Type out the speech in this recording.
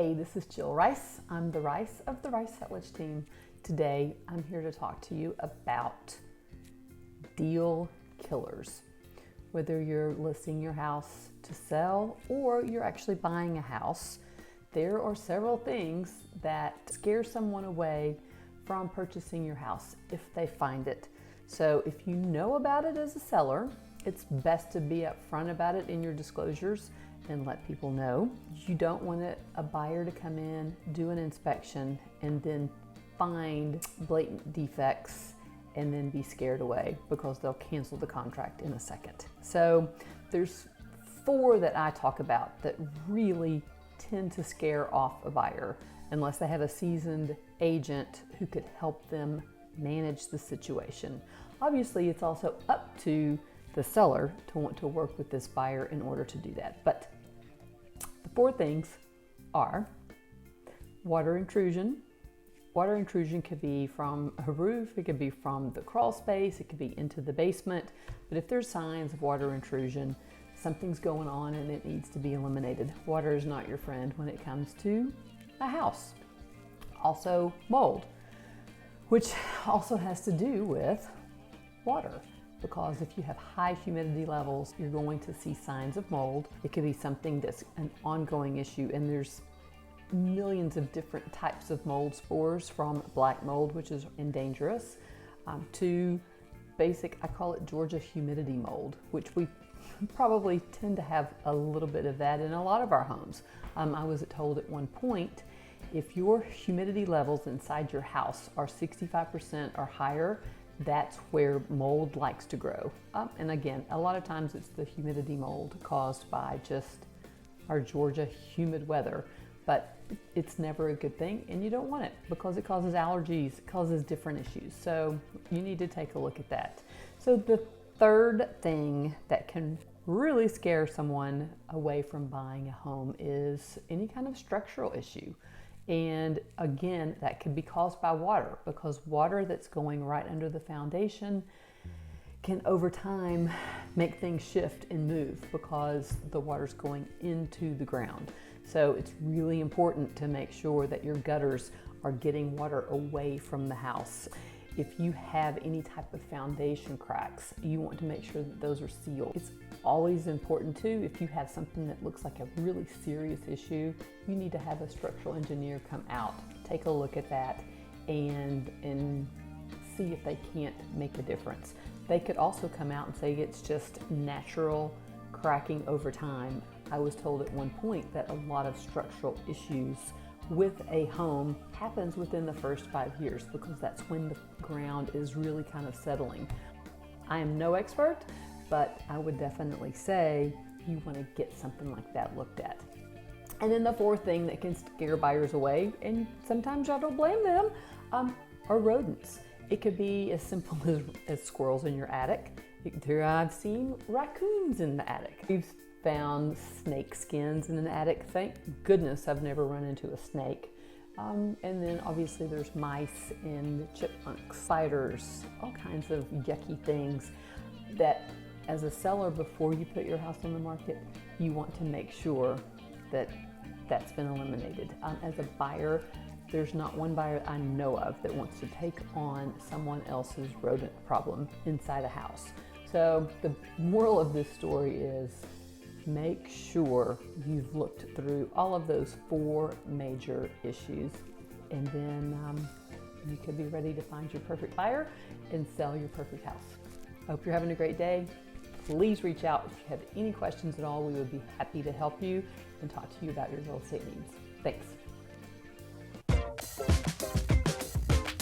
Hey, this is Jill Rice. I'm the Rice of the Rice Settlage team. Today, I'm here to talk to you about deal killers. Whether you're listing your house to sell or you're actually buying a house, there are several things that scare someone away from purchasing your house if they find it. So if you know about it as a seller, it's best to be upfront about it in your disclosures and let people know. You don't want a buyer to come in, do an inspection, and then find blatant defects and then be scared away because they'll cancel the contract in a second. So there's 4 that I talk about that really tend to scare off a buyer unless they have a seasoned agent who could help them manage the situation. Obviously, it's also up to the seller to want to work with this buyer in order to do that. But the 4 things are water intrusion. Water intrusion could be from a roof, it could be from the crawl space, it could be into the basement. But if there's signs of water intrusion, something's going on and it needs to be eliminated. Water is not your friend when it comes to a house. Also mold, which also has to do with water. Because if you have high humidity levels, you're going to see signs of mold. It could be something that's an ongoing issue, and there's millions of different types of mold spores, from black mold, which is dangerous, to basic, I call it Georgia humidity mold, which we probably tend to have a little bit of that in a lot of our homes. I was told at one point, if your humidity levels inside your house are 65% or higher, that's where mold likes to grow. And again, a lot of times it's the humidity mold caused by just our Georgia humid weather, but it's never a good thing and you don't want it because it causes allergies, it causes different issues. So you need to take a look at that. So the third thing that can really scare someone away from buying a home is any kind of structural issue. And again, that could be caused by water, because water that's going right under the foundation can over time make things shift and move because the water's going into the ground. So it's really important to make sure that your gutters are getting water away from the house. If you have any type of foundation cracks, you want to make sure that those are sealed. It's always important too, if you have something that looks like a really serious issue, you need to have a structural engineer come out, take a look at that, and see if they can't make a difference. They could also come out and say it's just natural cracking over time. I was told at one point that a lot of structural issues with a home happens within the first 5 years because that's when the ground is really kind of settling. I am no expert, but I would definitely say you want to get something like that looked at. And then the 4th thing that can scare buyers away, and sometimes I don't blame them, are rodents. It could be as simple as squirrels in your attic. I've seen raccoons in the attic. We've found snake skins in an attic. Thank goodness I've never run into a snake. And then obviously there's mice and chipmunks, spiders, all kinds of yucky things that as a seller, before you put your house on the market, you want to make sure that that's been eliminated. As a buyer, there's not one buyer I know of that wants to take on someone else's rodent problem inside a house. So the moral of this story is make sure you've looked through all of those 4 major issues, and then you could be ready to find your perfect buyer and sell your perfect house. I hope you're having a great day. Please reach out if you have any questions at all. We would be happy to help you and talk to you about your real estate needs. Thanks.